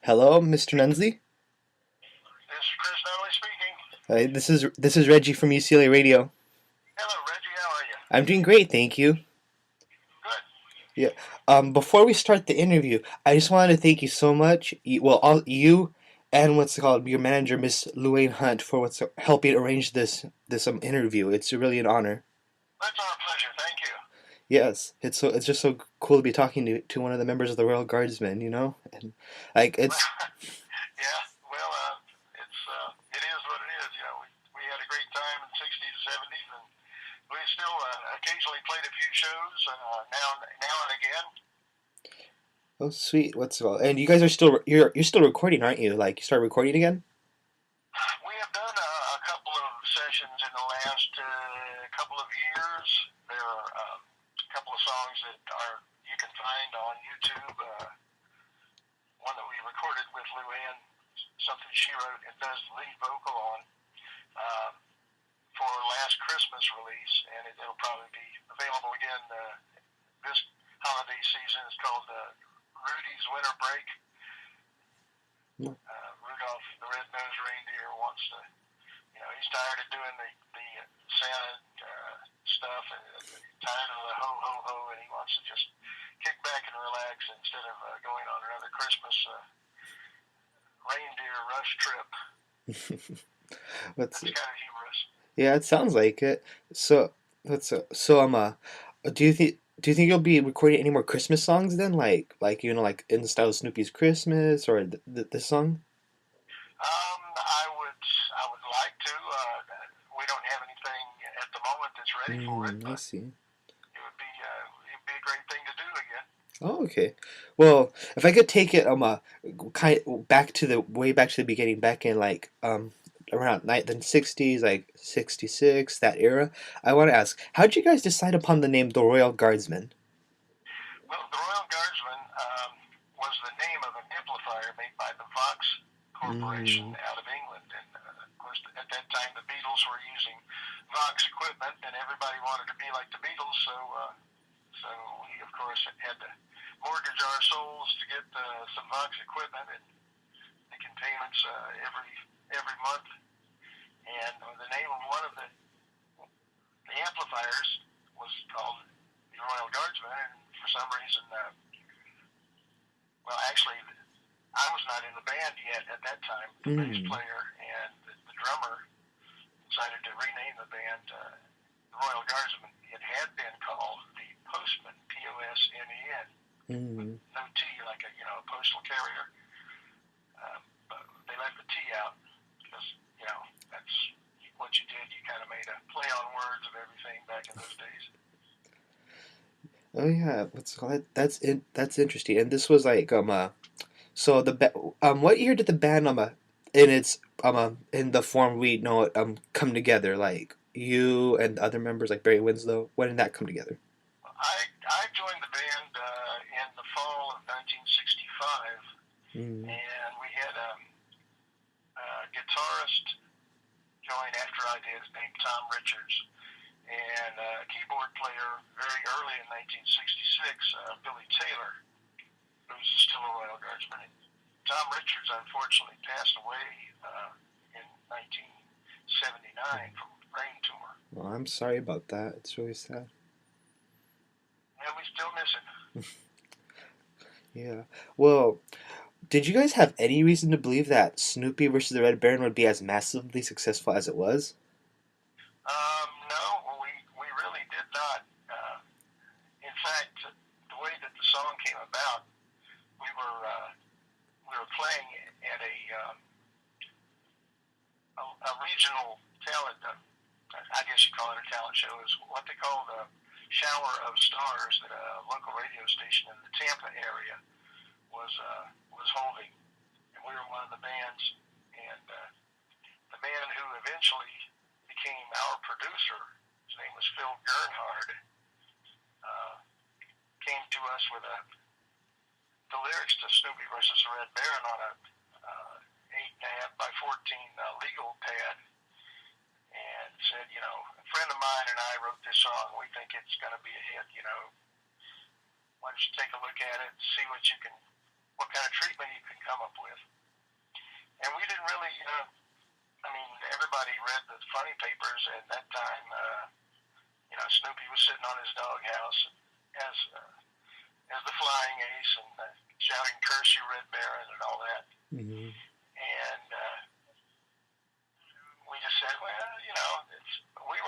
Hello, Mr. Nunsley. This is Chris Nunsley speaking. This is Reggie from UCLA Radio. Hello, Reggie. How are you? I'm doing great, thank you. Good. Yeah. Before we start the interview, I just wanted to thank you so much. All you and what's it called your manager, Miss Luane Hunt, for what's helping arrange this interview. It's really an honor. That's our pleasure. Thank you. Yes, it's just so cool to be talking to one of the members of the Royal Guardsmen. And like Well, it's yeah. Well, it is what it is. We had a great time in the '60s and '70s, and we still occasionally played a few shows now and again. oh sweet. What's it called? And you guys are you're still recording, aren't you? Like you start recording again? We have done a couple of sessions in the last couple of years. There are a couple of songs that are you can find on YouTube. One that we recorded with Luann, something she wrote and does the lead vocal on uh, for last Christmas release, and it'll probably be available again this holiday season. It's called Rudy's Winter Break. Rudolph the Red-Nosed Reindeer wants to, he's tired of doing the Santa stuff and tired of the ho-ho-ho, and he wants to just kick back and relax instead of going on another Christmas reindeer rush trip. What's That's kind of humorous. Yeah, it sounds like it. So do you think you'll be recording any more Christmas songs then? Like in the style of Snoopy's Christmas or this song? I would like to. We don't have anything at the moment that's ready for it, I but see. it would be a great thing to do again. Oh, okay. Well, if I could take it kind back to the way back to the beginning, back in like around the 60s, like 66, that era, I want to ask, how did you guys decide upon the name the Royal Guardsmen? Well, the Royal Guardsman was the name of an amplifier made by the Vox Corporation Mm, out of England, and of course, at that time, the Beatles were using Vox equipment, and everybody wanted to be like the Beatles, so we, of course, had to mortgage our souls to get some Vox equipment and making payments every month. And the name of one of the amplifiers was called the Royal Guardsman, and for some reason, well, actually, I was not in the band yet at that time. The bass mm, player and the drummer decided to rename the band the Royal Guardsmen. It had been called the Postman, Posmen, with mm. no T, like a postal carrier. But they left the T out because that's what you did. You kind of made a play on words of everything back in those days. Oh yeah, what's it called? That's interesting. And this was like so what year did the band in its in the form we know it come together? Like you and the other members like Barry Winslow. When did that come together? I joined the band in the fall of 1965, Mm, and we had a guitarist join after I did, named Tom Richards, and a keyboard player very early in 1966, Billy Taylor, who's still a Royal Guardsman. Tom Richards unfortunately passed away in 1979 from a brain tumor, well, I'm sorry about that. It's really sad. and we still miss him. Yeah. Well, did you guys have any reason to believe that Snoopy versus the Red Baron would be as massively successful as it was? No, we really did not. In fact, the way that the song came about, we were uh, we were playing at a regional talent. I guess you call it a talent show. Is what they call the Shower of Stars that a local radio station in the Tampa area was holding, and we were one of the bands. And the man who eventually became our producer, his name was Phil Gernhard, uh, came to us with the lyrics to Snoopy versus the Red Baron on a 8.5 by 14 legal pad, and said, a friend of mine and I wrote this song. We think it's going to be a hit. Why don't you take a look at it, see what you can what kind of treatment you can come up with. And we didn't really, I mean, everybody read the funny papers at that time. Snoopy was sitting on his doghouse as the flying ace and shouting "Curse you, Red Baron" and all that. Mm-hmm. And we just said, well, we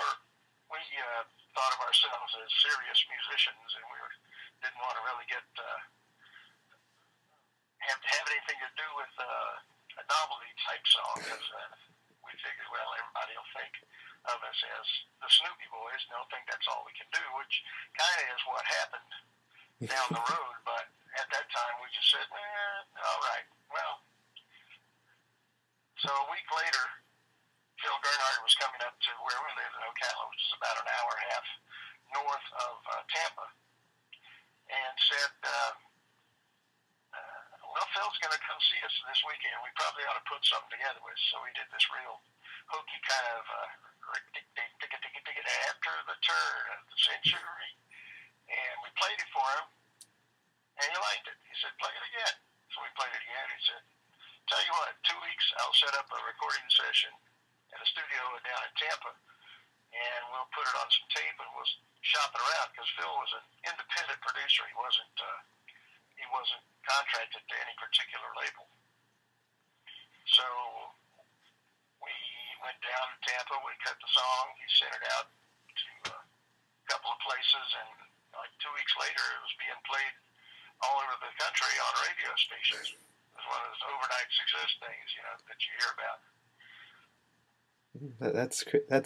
thought of ourselves as serious musicians, and didn't want to really have anything to do with a novelty type song, because we figured, well, everybody will think of us as the Snoopy Boys, and they'll think that's all we can do, which kind of is what happened down the road. But at that time, we just said, all right, well. So a week later, Phil Gernhardt was coming up to where we live in Ocala, which is about an hour and a half north of Tampa, and said, well, Phil's going to come see us this weekend. We probably ought to put something together with. So we did this real hokey kind of after the turn of the century, and we played it for him, and he liked it. He said, play it again. So we played it again. He said, tell you what, 2 weeks I'll set up a recording session at a studio down in Tampa, and we'll put it on some tape and we'll shop it around, because Phil was an independent producer. He wasn't contracted to any particular label. So we went down to Tampa, we cut the song, he sent it out to a couple of places, and like 2 weeks later it was being played all over the country on radio stations. It was one of those overnight success things, that you hear about. That's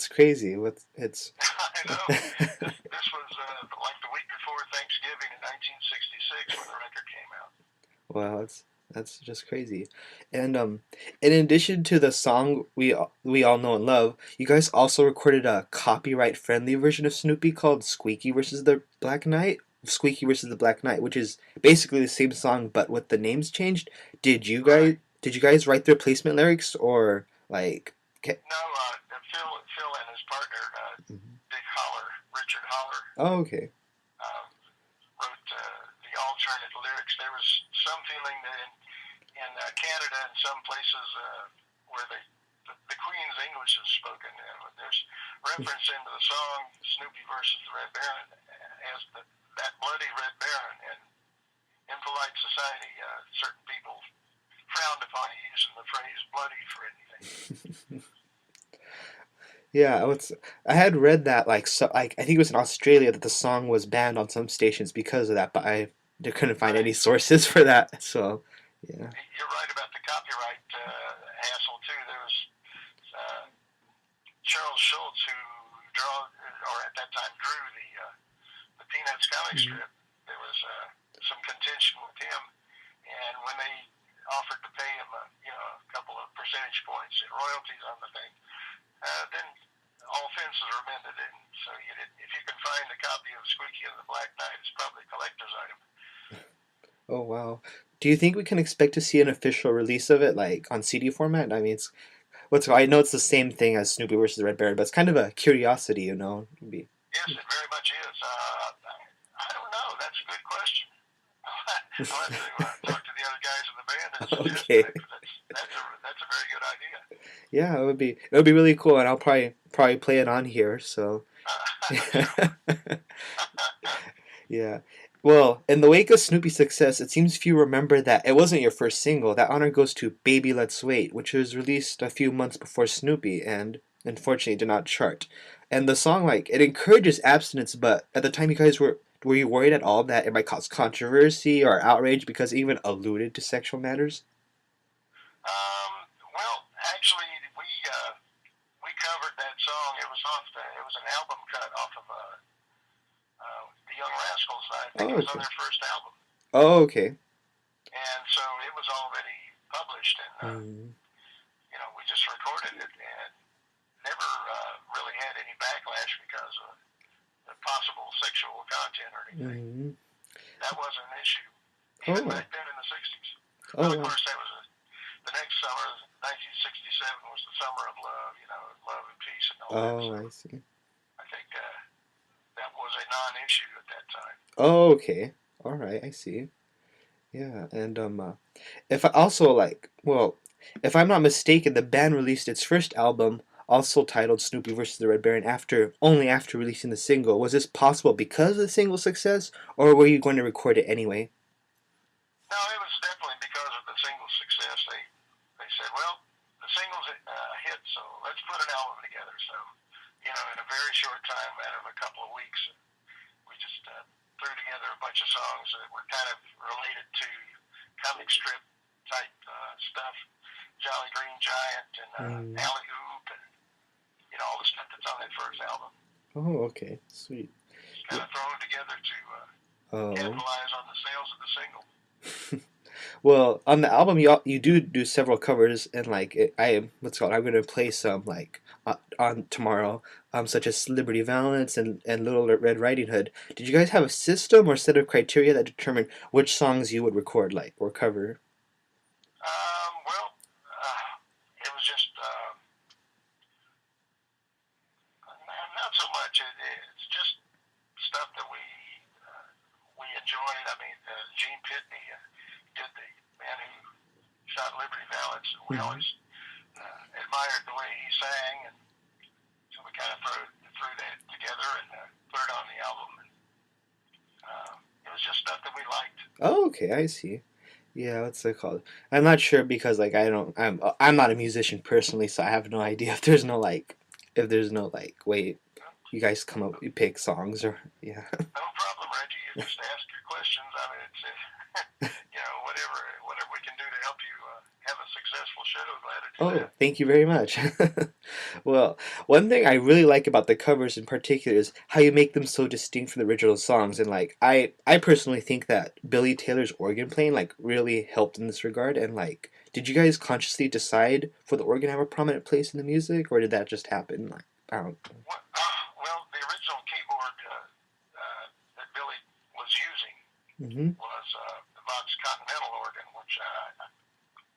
crazy. It's I know. This was like the week before Thanksgiving in 1966 when the record came out. Wow, that's just crazy. And in addition to the song we all know and love, you guys also recorded a copyright friendly version of Snoopy called Squeaky versus the Black Knight, which is basically the same song but with the names changed. Right. Did you guys write the replacement lyrics, or like No, Phil and his partner, Big Holler, Richard Holler, Oh, okay. wrote the alternate lyrics. There was some feeling that in Canada and some places where the Queen's English is spoken, there's reference into the song Snoopy versus the Red Baron as that bloody Red Baron. And in polite society, certain people frowned upon using the phrase bloody for anything. Yeah, I had read that like I think it was in Australia that the song was banned on some stations because of that, but I couldn't find any Right. sources for that. So, yeah. You're right about the copyright hassle too. There was Charles Schultz, who at that time drew the Peanuts comic Mhm. strip. There was some contention with him, and when they offered to pay him a couple of percentage points in royalties on the thing, then all fences are mended. And so if you can find a copy of Squeaky and the Black Knight, it's probably a collector's item. Oh, wow. Do you think we can expect to see an official release of it, like on CD format? I mean, I know it's the same thing as Snoopy versus the Red Baron, but it's kind of a curiosity, you know? Maybe. Yes, it very much is. I don't know. That's a good question. I'll have to talk to the other guys in the band and suggest Okay. that, 'cause that's a very good idea. Yeah, it would be really cool, and I'll probably play it on here. So, yeah. Well, in the wake of Snoopy's success, it seems few remember that it wasn't your first single. That honor goes to "Baby Let's Wait," which was released a few months before Snoopy, and unfortunately did not chart. And the song, like, it encourages abstinence, but at the time, were you worried at all that it might cause controversy or outrage because it even alluded to sexual matters? Well, actually, we covered that song. It was an album cut off of the Young Rascals. I think Oh, it was on okay. their first album, Oh, okay. and so it was already published, and Mm-hmm. we just recorded it and never really had any backlash because of the possible sexual content or anything. Mm-hmm. That wasn't an issue even Oh, back then in the '60s. oh, Well, of wow. course, that was the next summer. 1967 was the summer of love, love and peace and all that. Oh, So I see. I think that was a non-issue at that time. Oh, okay. All right, I see. Yeah, and if I also like, well, if I'm not mistaken, the band released its first album, also titled Snoopy versus the Red Baron, after only after releasing the single. Was this possible because of the single's success, or were you going to record it anyway? No, it was definitely because of the single success. They said, well, the single's a hit, so let's put an album together. So, in a very short time, out of a couple of weeks, we just threw together a bunch of songs that were kind of related to comic strip type stuff, Jolly Green Giant and Mm. Alley Oop, and all the stuff that's on that first album. Oh, okay, sweet. Just kind Yeah. of thrown together to Oh. capitalize on the sales of the single. Well, on the album, you do several covers, and like what's it called. I'm gonna play some like on tomorrow, such as Liberty Valance and Little Red Riding Hood. Did you guys have a system or set of criteria that determined which songs you would record, like or cover? Well, it was just not so much. It's just stuff that we enjoyed. I mean, Gene Pitney did the man who shot Liberty Valance. We Hmm. always admired the way he sang, and so we kind of threw that together and put it on the album. And, it was just stuff that we liked. Oh, okay, I see. Yeah, what's it called? I'm not sure because like I'm not a musician personally, so I have no idea if there's no like way you guys come up you pick songs or yeah. No problem, Reggie. You just ask your questions. I mean, it's whatever we can do to help you have a successful show. Glad to do Oh, that. thank you very much. Well, one thing I really like about the covers in particular is how you make them so distinct from the original songs. And like I personally think that Billy Taylor's organ playing like really helped in this regard. And like, did you guys consciously decide for the organ to have a prominent place in the music, or did that just happen? Like, I don't Well, the original keyboard that Billy was using know. Mm-hmm. was the Vox Continental organ, which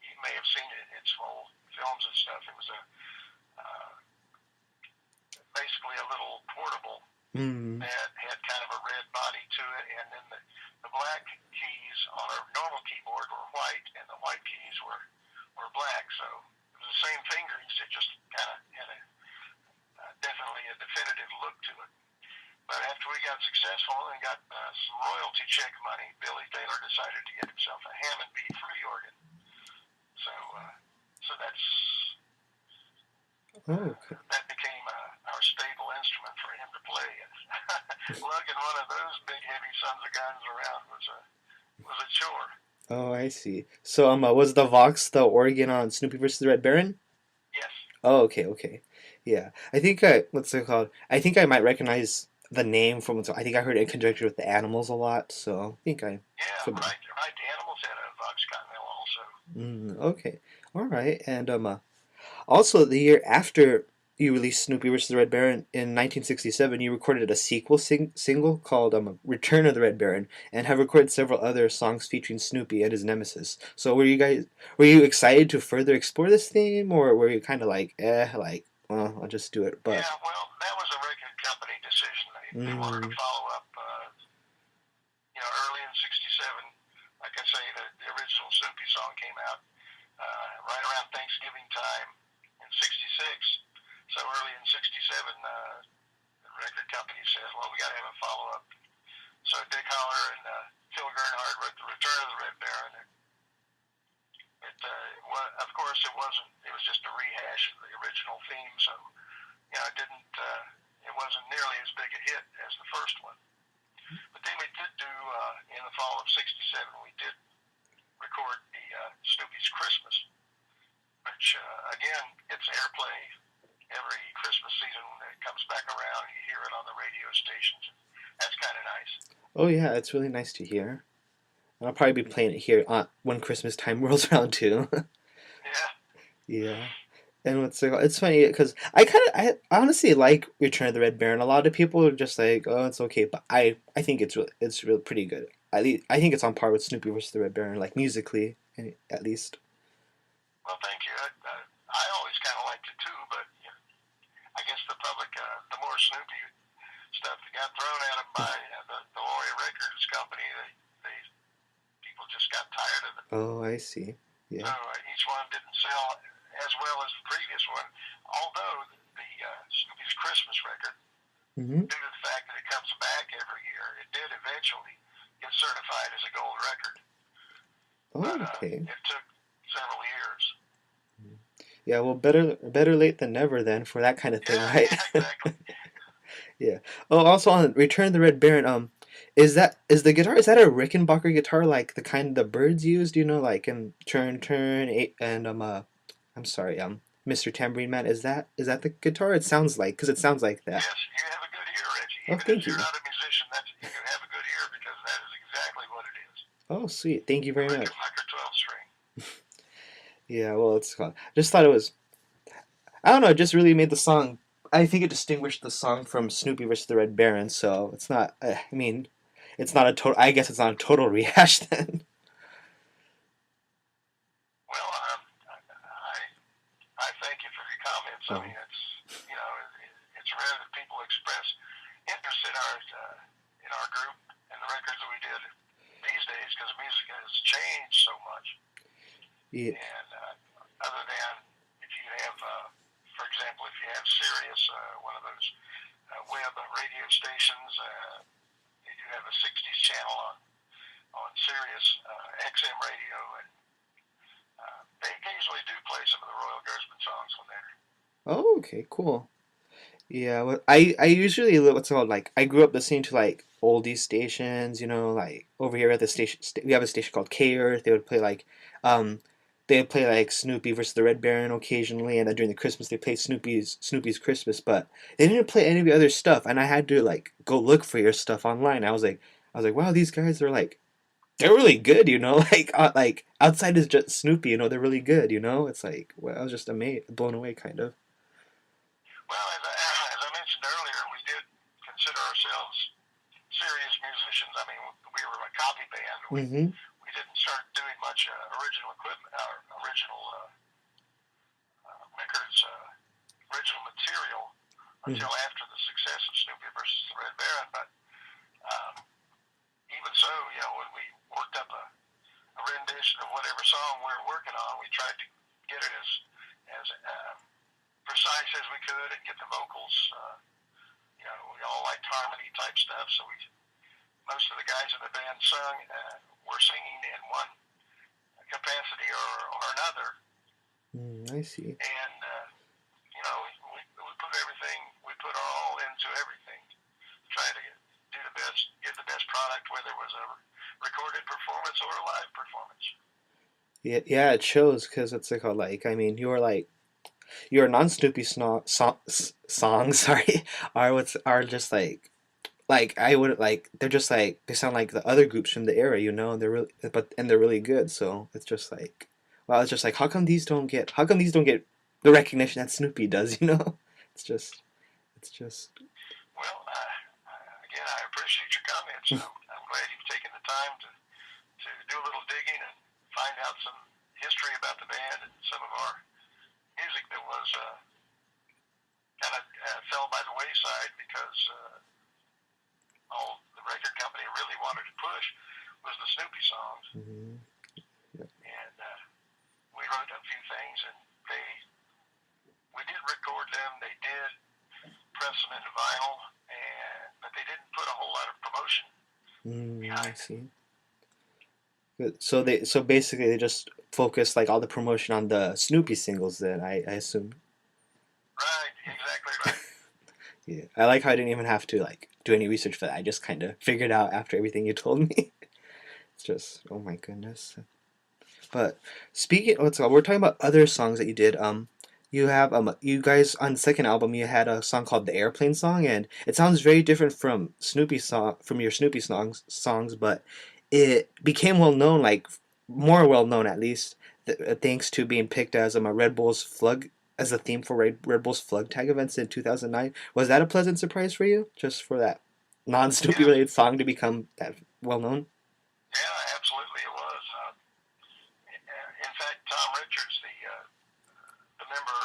you may have seen it in its old films and stuff. It was uh, basically a little portable Mm. that had kind of a red body to it, and then the black keys on a normal keyboard were white, and the white keys were black. So it was the same fingerings. It just kind of had definitely a definitive look to it. But after we got successful and got some royalty check money, Billy Taylor decided to get himself a Hammond B3 organ. So, that's Oh, okay. that became our stable instrument for him to play. And lugging one of those big heavy sons of guns around was a chore. Oh, I see. So was the Vox the organ on Snoopy versus the Red Baron? Yes. Oh, okay, okay. Yeah. I think what's it called? I think I might recognize the name from I think I heard it in conjunction with the animals a lot, so I think I Yeah. familiar. Right. Right. The Animals had a Vox Continental also. Okay. All right. And also the year after you released Snoopy versus the Red Baron in 1967, you recorded a sequel single called Return of the Red Baron and have recorded several other songs featuring Snoopy and his nemesis. So were you excited to further explore this theme or were you kind of like, like, well, I'll just do it, but Yeah. Well, that was a record company decision. They wanted to mm, follow up. Early in '67, like I say, the original Snoopy song came out right around Thanksgiving time in '66. So early in '67, the record company says, "Well, we got to have a follow up." So Dick Holler and Phil Gernhardt wrote "The Return of the Red Baron." Of course, it wasn't. It was just a rehash of the original theme. So it didn't. It wasn't nearly as big a hit as the first one. But then we did do in the fall of '67. We did record the Snoopy's Christmas, which again gets airplay every Christmas season when it comes back around. You hear it on the radio stations. That's kind of nice. oh yeah, it's really nice to hear. I'll probably be playing it here when Christmas time rolls around too. Yeah. Yeah. And it's funny because I honestly like Return of the Red Baron. A lot of people are just like, oh, it's okay, but I think it's really pretty good. I think it's on par with Snoopy versus the Red Baron, like musically, at least. Well, thank you. I always kind of liked it too, but I guess the public, the more Snoopy stuff that got thrown at them by the Warrior Records company, they people just got Oh, I see. So Yeah. each one didn't sell as well as the previous one, although the Snoopy's Christmas record, Mm-hmm. due to the fact that it comes back every year, it did eventually get certified as a gold record. Oh, But okay. it took several years. Yeah, well, better late than never then for that kind of thing, Yeah, right? yeah, exactly. Yeah. Oh, also on Return of the Red Baron, is the guitar, is that a Rickenbacker guitar like the kind the birds used, like in Turn Turn eight and I'm sorry, Mr. Tambourine Man, is that the guitar? It sounds like, because it sounds like that. Yes, you have a good ear, Reggie. Oh, Even if thank you're you. not a musician, that's you have a good ear because that is exactly what it is. Oh, sweet. Thank you A very much. Rickenbacker 12 string. Yeah, well, it's called. Just thought it was. I don't know. It just really made the song. I think it distinguished the song from Snoopy versus the Red Baron. So it's not. I mean, it's not a total. I guess it's not a total rehash then. Well, I thank you for your comments. I Oh. mean, it's it's rare that people express interest in our group and the records that we did these days because music has changed so much. Yeah. And other than if you have, for example, if you have Sirius, one of those web radio stations, they do have a 60s channel on Sirius XM radio, and they occasionally do play some of the Royal Guardsmen songs on there. Oh, okay. Cool. Yeah. Well, I usually what's it called, like I grew up listening to like oldie stations. Like over here at the station, we have a station called K Earth. They would play like um. They would play like Snoopy versus the Red Baron occasionally, and then during the Christmas they play Snoopy's Christmas, but they didn't play any of the other stuff, and I had to like go look for your stuff online. I was like, wow, these guys are like they're really good, like outside is just Snoopy, they're really good, It's like, well, I was just amazed, blown away, kind of. Well, as I mentioned earlier, we did consider ourselves serious musicians. I mean, we were a copy band. Mm-hmm. We didn't start doing much original equipment, original records, original material Mm-hmm. until after the success of Snoopy versus the Red Baron. But um, even so, when we worked up a rendition of whatever song we were working on, we tried to get it as precise as we could and get the vocals. We all liked harmony type stuff, so most of the guys in the band were singing in one capacity or another, I see. and we put everything, we put our all into everything, try to do the best, get the best product, whether it was a recorded performance or a live performance. Yeah, yeah, it shows because it's like I mean, your non-Snoopy songs, sorry, are just like I would like they're just like they sound like the other groups from the era, they're really and they're really good. So it's just like, wow, it's just like how come these don't get the recognition that Snoopy does, it's just Well, again, I appreciate your comments. I'm glad you've taken the time to do a little digging and find out some history about the band and some of our music that was kind of fell by the wayside because all the record company really wanted to push was the Snoopy songs. mhm. And we wrote a few things, and we did record them. They did press them into vinyl, but they didn't put a whole lot of promotion I behind it. see. Good. So basically they just focus like all the promotion on the Snoopy singles then, I assume. Right, exactly right. Yeah. I like how I didn't even have to like do any research for that. I just kind of figured out after everything you told me. It's just, oh my goodness. But speaking, we're talking about other songs that you did. You guys on the second album you had a song called the Airplane Song, and it sounds very different from your Snoopy songs, but it became well known, like more well known at least, thanks to being picked as a Red Bull's Flug as a theme for Red Bull's Flug Tag events in 2009. Was that a pleasant surprise for you, just for that non-Snoopy Yes, related song to become that well known? yeah, absolutely it was. In fact, Tom Richards, the member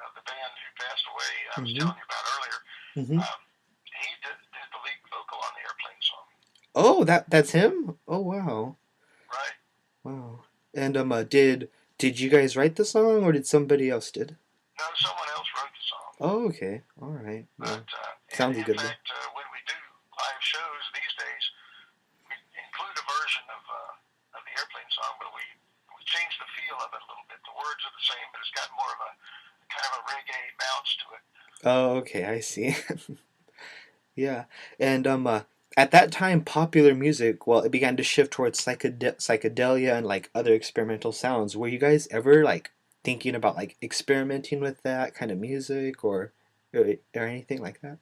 of the band who passed away, I was Mm-hmm. telling you about earlier, Mm-hmm. he did the lead vocal on the Airplane song. Oh, that's him? Oh, wow. Right. Wow. And did you guys write the song or did somebody else did? No, someone else wrote the song. Oh, okay. All right. But Well, and sounds in good though. fact, when we do live shows these days, we include a version of the airplane song, but we change the feel of it a little bit. The words are the same, but it's got more of a kind of a reggae bounce to it. Oh, okay. I see. Yeah. And at that time, popular music, well, it began to shift towards psychedelia and like other experimental sounds. Were you guys ever like thinking about like experimenting with that kind of music or anything like that?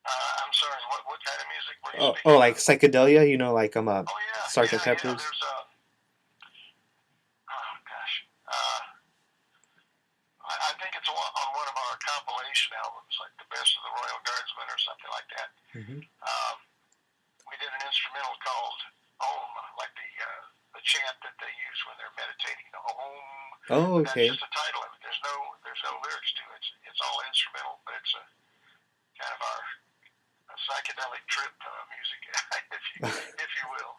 I'm sorry, what kind of music were you Oh, speaking like of? psychedelia, Oh yeah, Sergeant yeah, yeah. Pepper's. There's a oh gosh, uh, I think it's on one of our compilation albums, like the best of the Royal Guardsmen or something like that. Hmm. Um, we did an instrumental called Om, like the chant that they use when they're meditating, Om. Oh, But that's okay. just the title of it. There's no lyrics to it. It's all instrumental, but it's a kind of our a psychedelic trip music, if you will.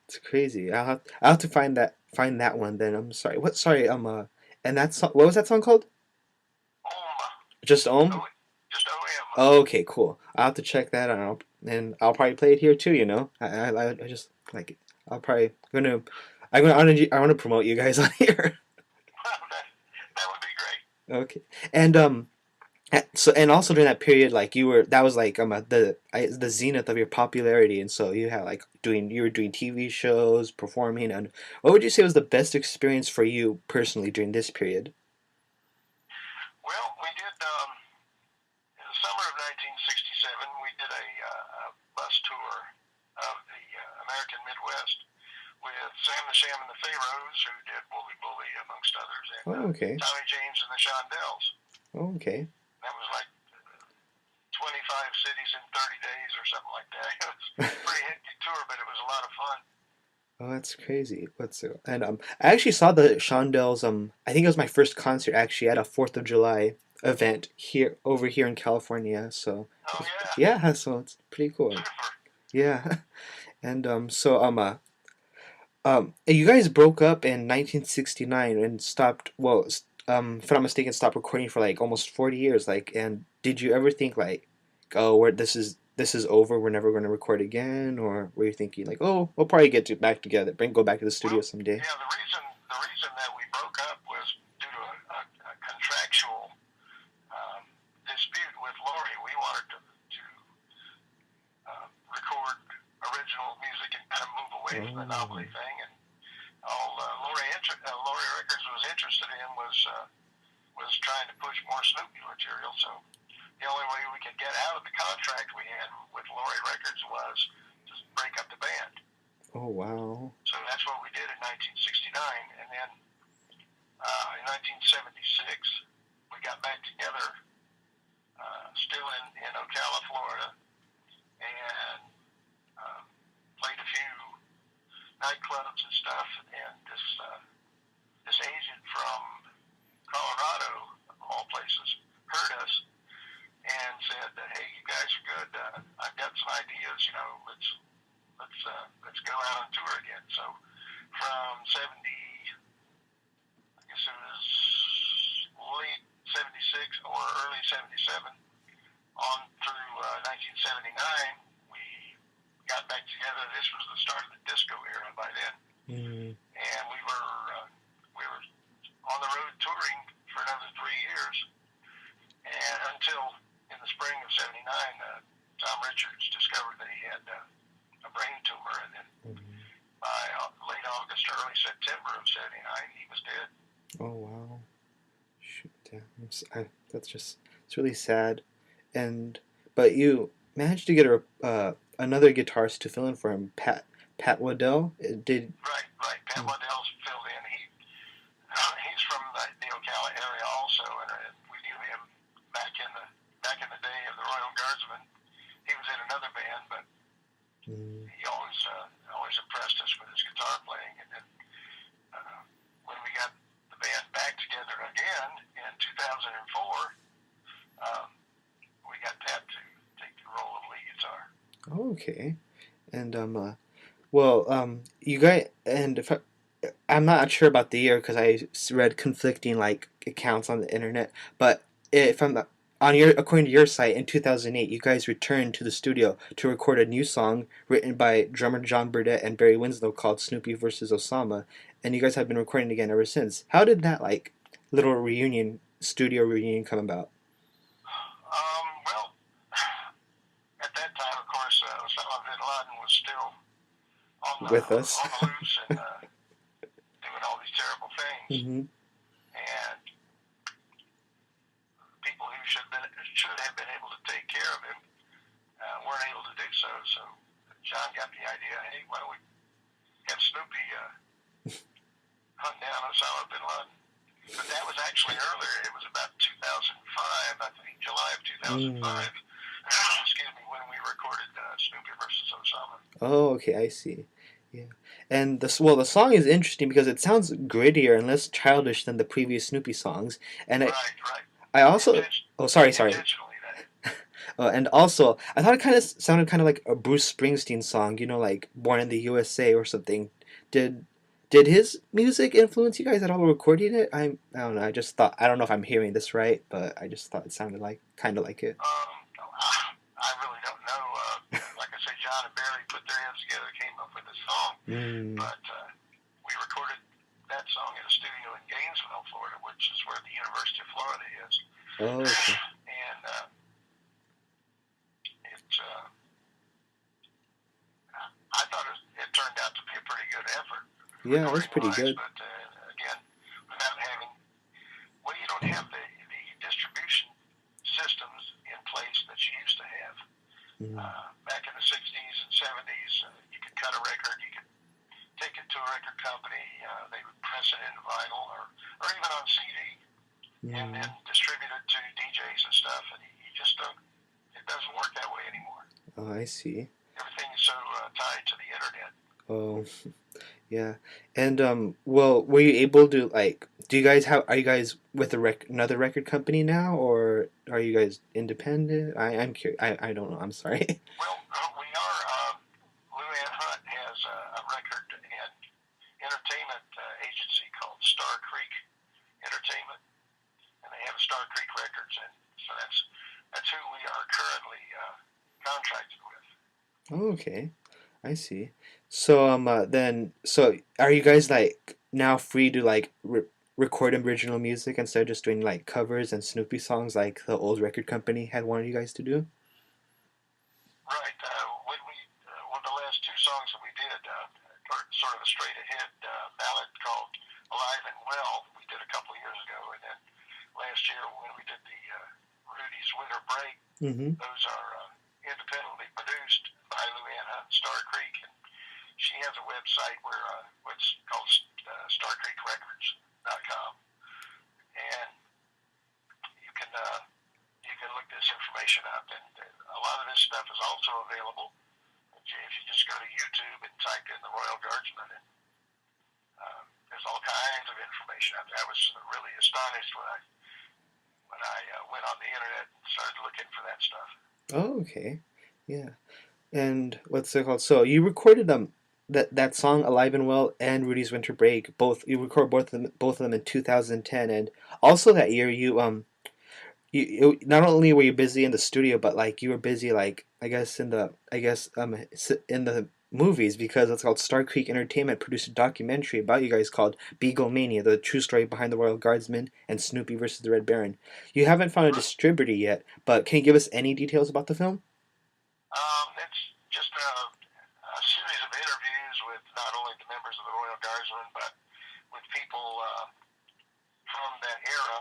It's crazy. I'll have to find that one then. I'm sorry. What? Sorry. And that song. What was that song called? Om, Just Om. just OM. Oh, okay, cool. I'll have to check that out, and I'll probably play it here too. I just like it. I'll probably gonna I want to promote you guys on here. That would be great. Okay, and so and also during that period, like that was like the zenith of your popularity, and so you were doing TV shows, performing, and what would you say was the best experience for you personally during this period? Well, we did in the summer of 1967. We did a bus tour of the American Midwest with Sam the Sham and the Pharaohs, who did Wooly Bully, amongst others, and Oh, okay. Tommy James and the Shondells. Oh, okay. That was like 25 cities in 30 days or something like that. It was a pretty hectic tour, but it was a lot of fun. Oh, that's crazy. And I actually saw the Shondells. I think it was my first concert actually at a Fourth of July event here in California. So Oh, yeah. yeah, so it's pretty cool. Super. Yeah, and you guys broke up in 1969 and stopped. Well, if I'm not mistaken, stopped recording for like almost 40 years. Like, and did you ever think like, oh, this is over. We're never going to record again, or were you thinking like, oh, we'll probably back together, go back to the Well, studio someday? yeah, the reason that we broke up was due to a contractual um, dispute with Lori. We wanted to record original music and kind of move away from the Oh, novelty thing. And all Lori Records was interested in was trying to push more Snoopy material. So the only way we could get out of the contract we had with Lori Records was to break up the band. oh wow. So that's what we did in 1969. And then in 1976, we got back together, still in Ocala, Florida, and played a few nightclubs and stuff. And this agent from Colorado, of all places, heard us and said that, hey, you guys are good. I've got some ideas. Let's go out on tour again. So from 70, I guess it was late 76 or early 77 on through 1979, we got back together. This was the start of the disco era by then, Mm. and we were on the road touring for another 3 years, and until in the spring of '79, Tom Richards discovered that he had a brain tumor, and then Mm. by late August, early September of '79, he was dead. Oh wow. Shoot, damn. That's just it's really sad. And but you managed to get another guitarist to fill in for him, Pat Waddell. Did Right, right. Pat Waddell's filled in. He's from the Ocala area also, and we knew him back in the day of the Royal Guardsmen. He was in another band, but mm, he always impressed us with his guitar playing. And then when we got the band back together again in 2004, um, we got Pat to take the role of lead guitar. oh, okay. And Well, you guys, and if I'm not sure about the year because I read conflicting like accounts on the internet, but if I'm not, on your according to your site in 2008, you guys returned to the studio to record a new song written by drummer John Burdett and Barry Winslow called Snoopy versus Osama, and you guys have been recording again ever since. How did that like little reunion, studio reunion come about? Well, at that time, of course, Osama bin Laden was still With us? on the loose and doing all these terrible things. Mm-hmm. And people who should have been able to take care of him weren't able to do so. So John got the idea, hey, why don't we have Snoopy hunt down Osama bin Laden? But that was actually earlier. It was about 2005, I think, July of 2005. Mm. Excuse me, when we recorded Snoopy versus Osama. Oh, okay, I see. Yeah, and the song is interesting because it sounds grittier and less childish than the previous Snoopy songs. And Right, right. I also, oh, sorry. Intentionally, that. And also, I thought it kind of sounded kind of like a Bruce Springsteen song, like "Born in the USA" or something. Did did his music influence you guys at all recording it? I don't know. I don't know if I'm hearing this right, but I just thought it sounded like kind of like it. I really don't know. Like I say, John and Barry put their heads together, came up with a song, Mm. but we recorded that song in a studio in Gainesville, Florida, which is where the University of Florida is. Oh, okay. And it, I thought it turned out to be a pretty good effort, Yeah, it was recording pretty wise, good. but again, without having, well, you don't have the distribution systems in place that you used to have. Mm. Back in the 60s and 70s, you could cut a record, you could take it to a record company, they would press it into vinyl or even on CD and then Mm. distribute it to DJs and stuff, and you just don't, it doesn't work that way anymore. Oh, I see. Everything is so tied to the internet. Oh, yeah. And well, were you able to like? Do you guys have? Are you guys with another record company now, or are you guys independent? I'm curious. I don't know. I'm sorry. Well, we are, Luann Hunt has a record and entertainment agency called Star Creek Entertainment, and they have Star Creek Records, and so that's who we are currently contracted with. Oh, okay. I see. So then are you guys like now free to like record original music instead of just doing like covers and Snoopy songs like the old record company had wanted you guys to do? Right. When we one of the last two songs that we did, sort of a straight ahead ballad called "Alive and Well," we did a couple of years ago, and then last year when we did the Rudy's Winter Break, Mm-hmm. those are independently produced by Luann Hunt and Star Creek, and she has a website where what's called StarCreekRecords.com, and you can look this information up, and a lot of this stuff is also available if you just go to YouTube and type in the Royal Guardsmen, and there's all kinds of information out there. I was really astonished when I went on the internet and started looking for that stuff. Oh, okay. Yeah. And what's it called? So you recorded that song "Alive and Well" and "Rudy's Winter Break." You record both of them in 2010, and also that year not only were you busy in the studio, but like you were busy like in the movies because it's called Star Creek Entertainment produced a documentary about you guys called Beaglemania, the true story behind the Royal Guardsmen and Snoopy versus the Red Baron. You haven't found a distributor yet, but can you give us any details about the film? It's just a series of interviews with not only the members of the Royal Guardsmen, but with people from that era.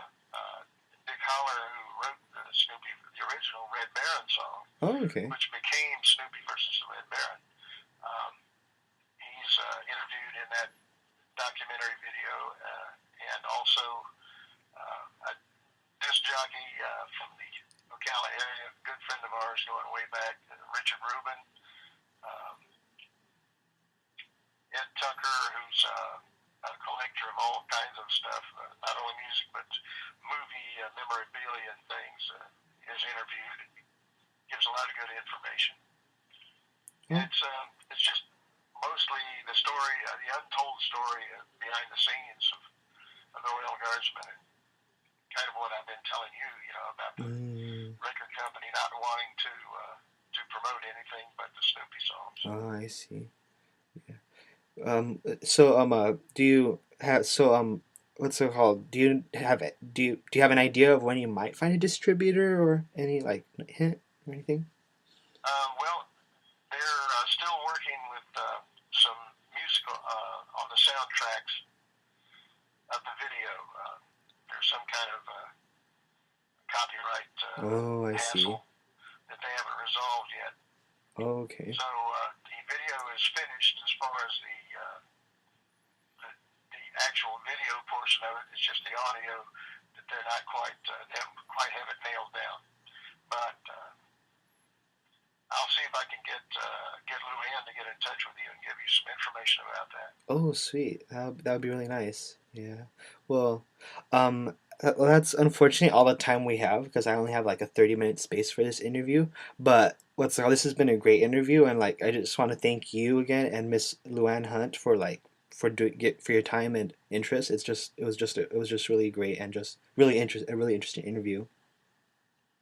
Dick Holler, who wrote Snoopy, the original Red Baron song, Oh, okay. which became Snoopy versus the Red Baron. He's interviewed in that documentary video, and also a disc jockey from the Ocala area, a good friend of ours going way back, Richard Rubin, um, Ed Tucker, who's a collector of all kinds of stuff, not only music but movie memorabilia and things, is interviewed. Gives a lot of good information. Oh. It's just most honestly, the story, the untold story behind the scenes of the Royal Guardsmen, and kind of what I've been telling you, about the Mm. record company not wanting to promote anything but the Snoopy songs. Oh, I see. So do you have what's it called? Do you have an idea of when you might find a distributor or any like hint or anything? Well, they're still working with some musical on the soundtracks of the video. There's some kind of copyright Oh, I see. hassle that they haven't resolved yet. Oh, okay. So the video is finished as far as the actual video portion of it. It's just the audio that they're not quite they haven't quite have it nailed down. But I'll see if I can get Luann to get in touch with you and give you some information about that. Oh, sweet. That would be really nice. Yeah. Well, well, that's unfortunately all the time we have because I only have like a 30-minute space for this interview. But this has been a great interview, and like I just want to thank you again and Miss Luann Hunt for for your time and interest. It was just really great and just a really interesting interview.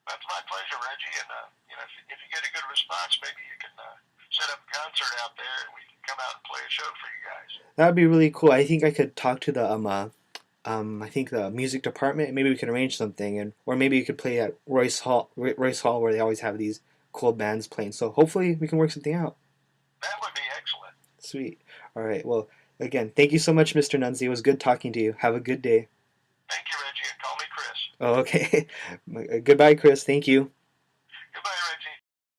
That's my pleasure, Reggie. And if you get a good response, maybe you can set up a concert out there, and we can come out and play a show for you guys. That would be really cool. I think I could talk to the I think the music department. Maybe we could arrange something, and or maybe you could play at Royce Hall, where they always have these cool bands playing. So hopefully we can work something out. That would be excellent. Sweet. All right. Well, again, thank you so much, Mr. Nunsley. It was good talking to you. Have a good day. Thank you, Reggie, and call me Chris. Oh, okay. Goodbye, Chris. Thank you.